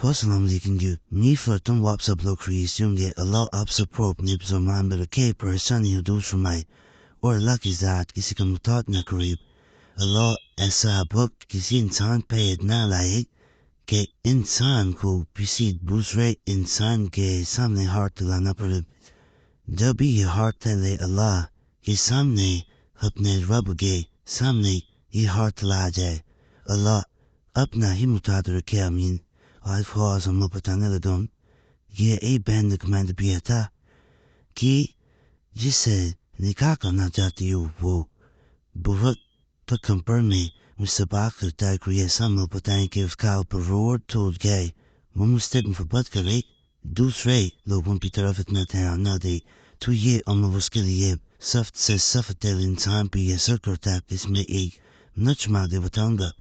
Assalamu alaikum you. Ni for तुम वाप सब लोग होंगे अल्लाह आपसे प्रो अपने ज़मान में रखे परेशानी हो दूर फरमाए और अल्लाह की ज़ात किसी का मुताद न करीब अल्लाह ऐसा वक्त किसी इंसान पे इतना लाए कि इंसान को किसी दूसरे इंसान के सामने हाथ लाना पड़े जब भी ये हाथ ले अल्लाह के सामने अपने रब के सामने ये हाथ ला जाए अल्लाह अपना ही मुताद रखे आमीन आज ख्वास अमल बताने लगा ये एक बहन कमांड भी था कि जिससे निकाह करना चाहती हो वो बहुत तकबर में मुझसे बात करता है कोई ऐसा अमल बताएं कि उसका ऊपर रोड टूट गए वो मुझसे मोहब्बत करे दूसरे लोगों की तरफ इतना ध्यान न दे तो ये अमल उसके लिए सख्त से सख्त दिल इंसान भी असर करता है इसमें एक नच मांगे बताऊंगा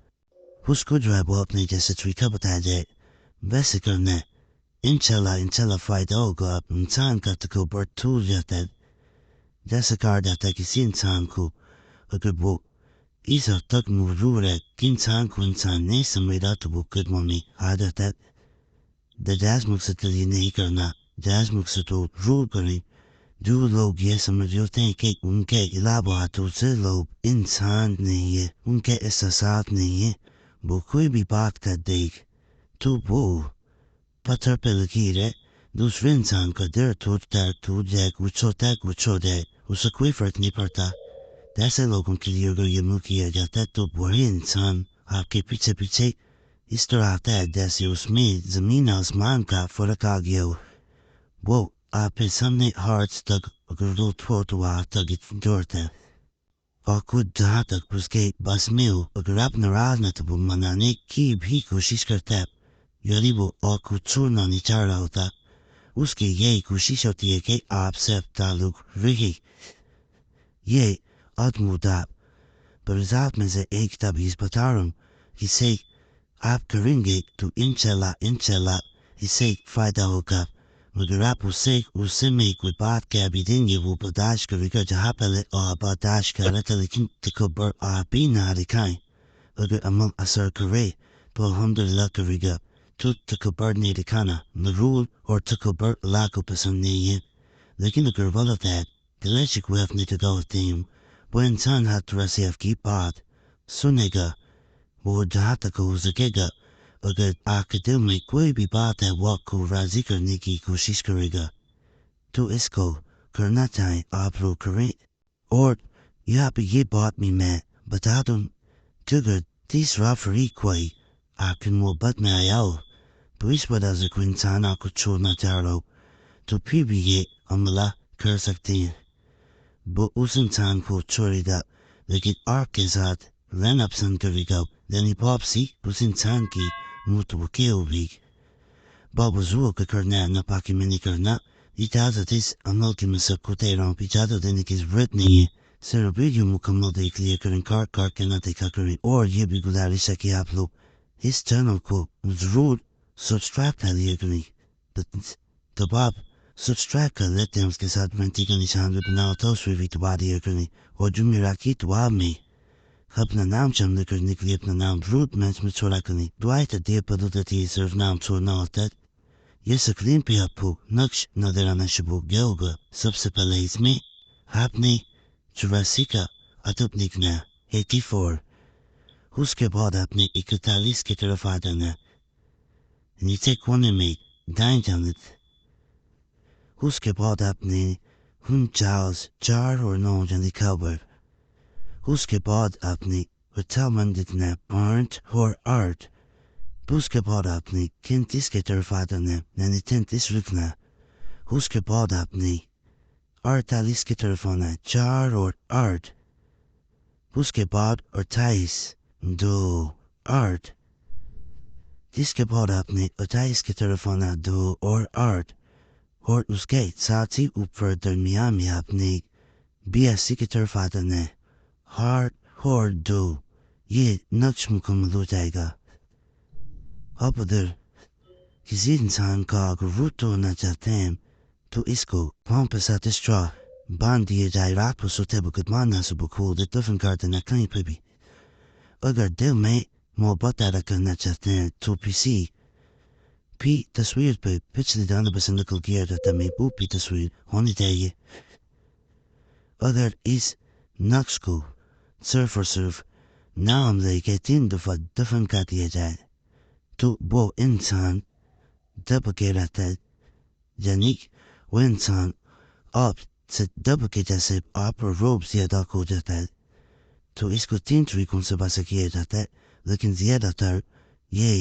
उसको जो है वो अपने जैसे तरीका बताया जाए वैसे करना है इंशाल्लाह फायदा होगा इंसान का तकबर टूट जाता है जैसे कहा जाता है किसी इंसान को अगर वो इस हद तक मजबूर है कि इंसान को इंसान नहीं समझा तो वो कदमों में आ जाता है जायज़ मकसद के लिए नहीं करना जायज़ मकसद तो रूल करें जो लोग ये समझ होते हैं कि उनके अलावा दूसरे लोग इंसान नहीं है उनके एहसास नहीं है वो कोई भी बात कर देख तो वो पत्थर पे लकीर है दूसरे इंसान का दिल टूट जाए कुछ होता है कुछ हो जाए उससे कोई फर्क नहीं पड़ता ऐसे लोगों के लिए अगर ये मुँह किया जाता है तो वही इंसान आपके पीछे पीछे इस तरह आता है जैसे उसमें जमीन आसमान का फर्क आ गया हो वो आपके सामने हार्ट तक अगर रो तो वहाँ तक जोड़ता है और खुद जहाँ तक उसके बस में हो अगर आप नाराज न तो वो मनाने की भी कोशिश करता है यदि वो और कुछ छोड़ना नहीं चाह रहा होता उसकी यही कोशिश होती है कि आपसे अब ताल्लुक रहे ये आत्मोदाब पर ज़ात में से एक तबीज़ बता रहा हूँ इसे आप करेंगे तो इंशाल्लाह इससे फ़ायदा होगा मगर आप उससे में कोई बात कह भी देंगे वो बर्दाश्त करेगा जहाँ पहले और बर्दाश्त कर रहे थे लेकिन तकबर आप ही ना दिखाएं अगर अमल असर करे तो अल्हम्दुलिल्लाह करेगा तो तकबर नहीं दिखाना मरूल और तकबर अल्लाह को पसंद नहीं है लेकिन अगर गलत है दिल शिकवे अपनी जगह होते हैं वो इंसान हर तरह से आपकी बात सुनेगा वो जहाँ तक हो सकेगा अगर आपके दिल में कोई भी बात है वो आपको राजी करने की कोशिश करेगा तो इसको करना चाहें आप लोग करें और यहाँ पे ये बात भी मैं बता दूं कि अगर तीसरा फरीक कोई आपकी मोहब्बत में आया हो तो इस वजह से कोई इंसान आपको छोड़ना चाह रहा हो तो फिर भी ये हमला कर सकते हैं वो उस इंसान को छोड़ेगा लेकिन आपके साथ रहना पसंद करेगा यानी वापसी उस इंसान की मुतवक्की होगी बावजूद का करना है नापाकी में नहीं करना इजाज़त इस अमल की मसक को दे रहा हूँ इजाज़त देने की ज़रूरत नहीं है सिर्फ वीडियो मुकम्मल देख लिया करें कार के ना देखा करें और ये भी गुजारिश है कि आप लोग इस चैनल को ज़रूर सब्सक्राइब कर लिया करें तब आप सब्सक्राइब कर लेते हैं उसके साथ घंटी का निशान भी बना होता है उस पर भी दबा दिया करें और जुमेरात दुआ में अपना नाम शामिल करने के लिए अपना नाम रूट मैच में छोड़ा करें दुआएं तो दे पदों सिर्फ नाम छोड़ना होता है ये स्क्रीन पे आपको नक्श नजर आना शुरू हो गया होगा सबसे पहले इसमें आपने 84 का अदब लिखना 84 उसके बाद आपने 41 की तरफ आ जाना नीचे कोने में दाएं जानिब उसके बाद आपने 49 4 और 9 लिखा हुआ उसके बाद आपने रिटायरमेंट लिखना पॉइंट और आर्ट उसके बाद आपने 33 की तरफ आ जाना यानी 33 लिखना उसके बाद आपने 48 की तरफ आना 4 और 8 उसके बाद 28 2 8 जिसके बाद आपने 28 की तरफ आना 2 और 8 और उसके साथ ही ऊपर दरमियान में आपने 82 की तरफ आ जाना हार्ट और 2 ये नक्श मुकम्मल हो जाएगा अब अगर किसी इंसान का अगर रूट तोड़ना चाहते हैं तो इसको पाँव पे साथ स्ट्रॉ बांध दिए जाए रात को सोते वक्त मारना सुबह खोल दे दफन कर देना कहीं पर भी अगर दिल में मोहब्बत पैदा करना चाहते हैं तो किसी भी तस्वीर पे पिछले दाने पसंद को किया जाता मैं भी तस्वीर होनी चाहिए अगर इस नक्श को सिर्फ और सिर्फ नाम लेके 3 दफा दफन कर दिया जाए तो वो इंसान दब के रहता है यानी वो इंसान आप से दब के जैसे आप पर रोब ज्यादा हो जाता है तो इसको 3 तरीकों से बस किया जाता है लेकिन ज्यादातर ये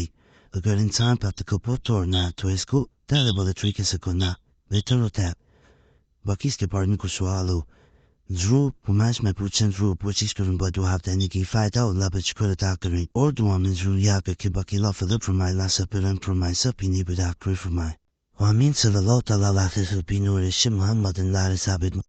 अगर इंसान पर को तोड़ना तो इसको ताले वाले तरीके से करना बेहतर होता है बाकी इसके बारे में कुछ सवाल हो जरूर कमेंट्स में पूछें जरूर कोशिश करूंगा जवाब देने की फायदा और लाभ शुक्र अदा करें और दुआ में जरूर याद रखें बाकी अल्लाह फजल फरमाए अल्लाह सब फरमाए सब पीने बदा कर फरमाए आमीन सल्लल्लाहु तआला अलैहि वसल्लम मोहम्मद